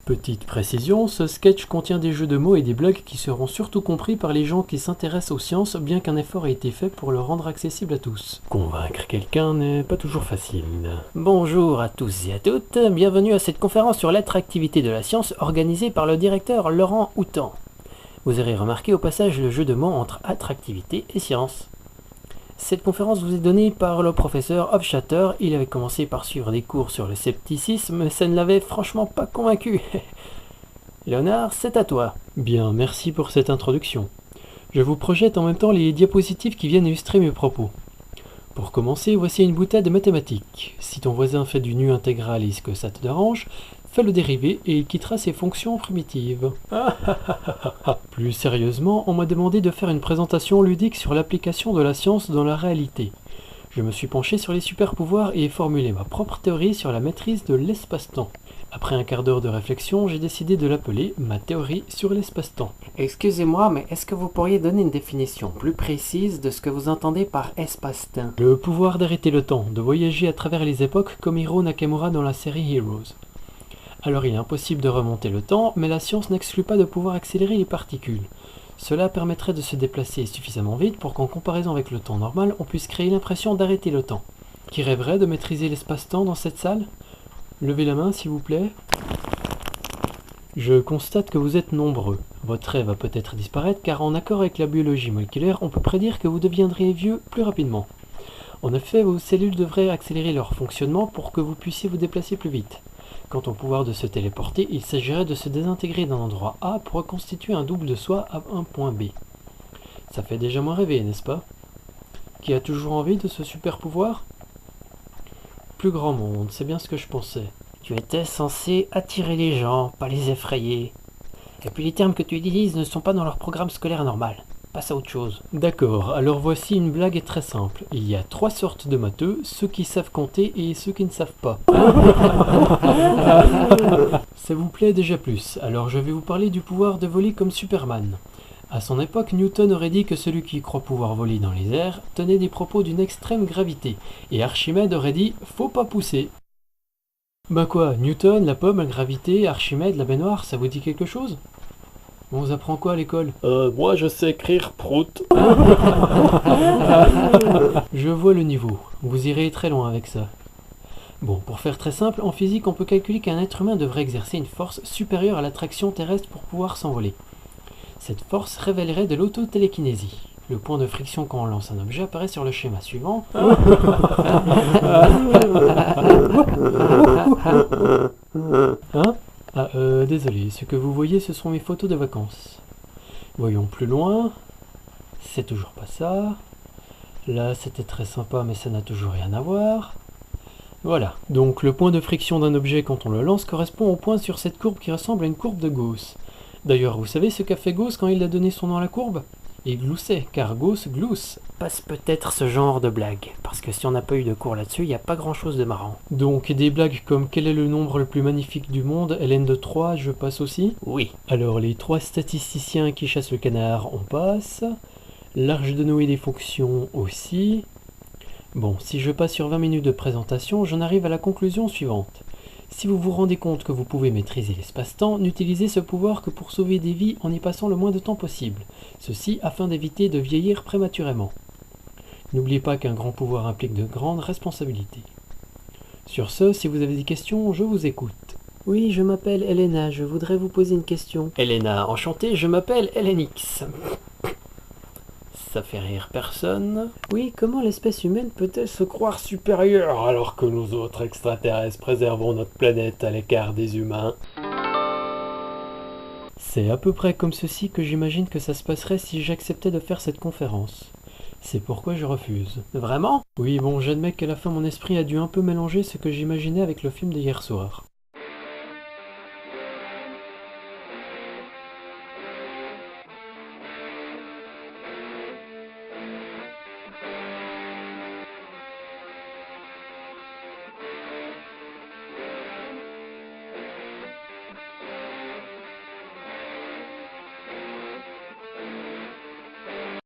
Petite précision, ce sketch contient des jeux de mots et des blagues qui seront surtout compris par les gens qui s'intéressent aux sciences, bien qu'un effort ait été fait pour le rendre accessible à tous. Convaincre quelqu'un n'est pas toujours facile. Bonjour à tous et à toutes, bienvenue à cette conférence sur l'attractivité de la science organisée par le directeur Laurent Houtan. Vous aurez remarqué au passage le jeu de mots entre attractivité et science. Cette conférence vous est donnée par le professeur Hofstadter. Il avait commencé par suivre des cours sur le scepticisme, mais ça ne l'avait franchement pas convaincu. Léonard, c'est à toi. Bien, merci pour cette introduction. Je vous projette en même temps les diapositives qui viennent illustrer mes propos. Pour commencer, voici une boutade mathématique. Si ton voisin fait du nu intégral et que ça te dérange, fais le dérivé et il quittera ses fonctions primitives. Plus sérieusement, on m'a demandé de faire une présentation ludique sur l'application de la science dans la réalité. Je me suis penché sur les super-pouvoirs et ai formulé ma propre théorie sur la maîtrise de l'espace-temps. Après un quart d'heure de réflexion, j'ai décidé de l'appeler ma théorie sur l'espace-temps. Excusez-moi, mais est-ce que vous pourriez donner une définition plus précise de ce que vous entendez par espace-temps? Le pouvoir d'arrêter le temps, de voyager à travers les époques comme Hiro Nakamura dans la série Heroes. Alors il est impossible de remonter le temps, mais la science n'exclut pas de pouvoir accélérer les particules. Cela permettrait de se déplacer suffisamment vite pour qu'en comparaison avec le temps normal, on puisse créer l'impression d'arrêter le temps. Qui rêverait de maîtriser l'espace-temps dans cette salle? Levez la main s'il vous plaît. Je constate que vous êtes nombreux. Votre rêve va peut-être disparaître car en accord avec la biologie moléculaire, on peut prédire que vous deviendrez vieux plus rapidement. En effet, vos cellules devraient accélérer leur fonctionnement pour que vous puissiez vous déplacer plus vite. Quant au pouvoir de se téléporter, il s'agirait de se désintégrer d'un endroit A pour reconstituer un double de soi à un point B. Ça fait déjà moins rêver, n'est-ce pas? Qui a toujours envie de ce super pouvoir? Plus grand monde, c'est bien ce que je pensais. Tu étais censé attirer les gens, pas les effrayer. Et puis les termes que tu utilises ne sont pas dans leur programme scolaire normal. Passe à autre chose. D'accord, alors voici une blague très simple. Il y a 3 sortes de matheux, ceux qui savent compter et ceux qui ne savent pas. Ça vous plaît déjà plus, alors je vais vous parler du pouvoir de voler comme Superman. À son époque, Newton aurait dit que celui qui croit pouvoir voler dans les airs tenait des propos d'une extrême gravité, et Archimède aurait dit « faut pas pousser ». Bah quoi, Newton, la pomme, la gravité, Archimède, la baignoire, ça vous dit quelque chose? On vous apprend quoi à l'école? Moi je sais écrire prout. Je vois le niveau, vous irez très loin avec ça. Bon, pour faire très simple, en physique on peut calculer qu'un être humain devrait exercer une force supérieure à l'attraction terrestre pour pouvoir s'envoler. Cette force révélerait de l'autotélékinésie. Le point de friction quand on lance un objet apparaît sur le schéma suivant. Hein? Désolé, ce que vous voyez ce sont mes photos de vacances. Voyons plus loin. C'est toujours pas ça. Là c'était très sympa mais ça n'a toujours rien à voir. Voilà, donc le point de friction d'un objet quand on le lance correspond au point sur cette courbe qui ressemble à une courbe de Gauss. D'ailleurs, vous savez ce qu'a fait Gauss quand il a donné son nom à la courbe? Il gloussait, car Gauss glousse. Passe peut-être ce genre de blague, parce que si on n'a pas eu de cours là-dessus, il n'y a pas grand-chose de marrant. Donc des blagues comme quel est le nombre le plus magnifique du monde, Hélène de Troie, je passe aussi? Oui. Alors les 3 statisticiens qui chassent le canard, on passe. L'arche de Noé des fonctions aussi. Bon, si je passe sur 20 minutes de présentation, j'en arrive à la conclusion suivante. Si vous vous rendez compte que vous pouvez maîtriser l'espace-temps, n'utilisez ce pouvoir que pour sauver des vies en y passant le moins de temps possible. Ceci afin d'éviter de vieillir prématurément. N'oubliez pas qu'un grand pouvoir implique de grandes responsabilités. Sur ce, si vous avez des questions, je vous écoute. Oui, je m'appelle Elena, je voudrais vous poser une question. Elena, enchantée, je m'appelle Elenix. Ça fait rire personne. Oui, comment l'espèce humaine peut-elle se croire Supérieur alors que nous autres extraterrestres préservons notre planète à l'écart des humains. C'est à peu près comme ceci que j'imagine que ça se passerait si j'acceptais de faire cette conférence. C'est pourquoi je refuse. Vraiment? Oui, bon, j'admets qu'à la fin mon esprit a dû un peu mélanger ce que j'imaginais avec le film d'hier soir.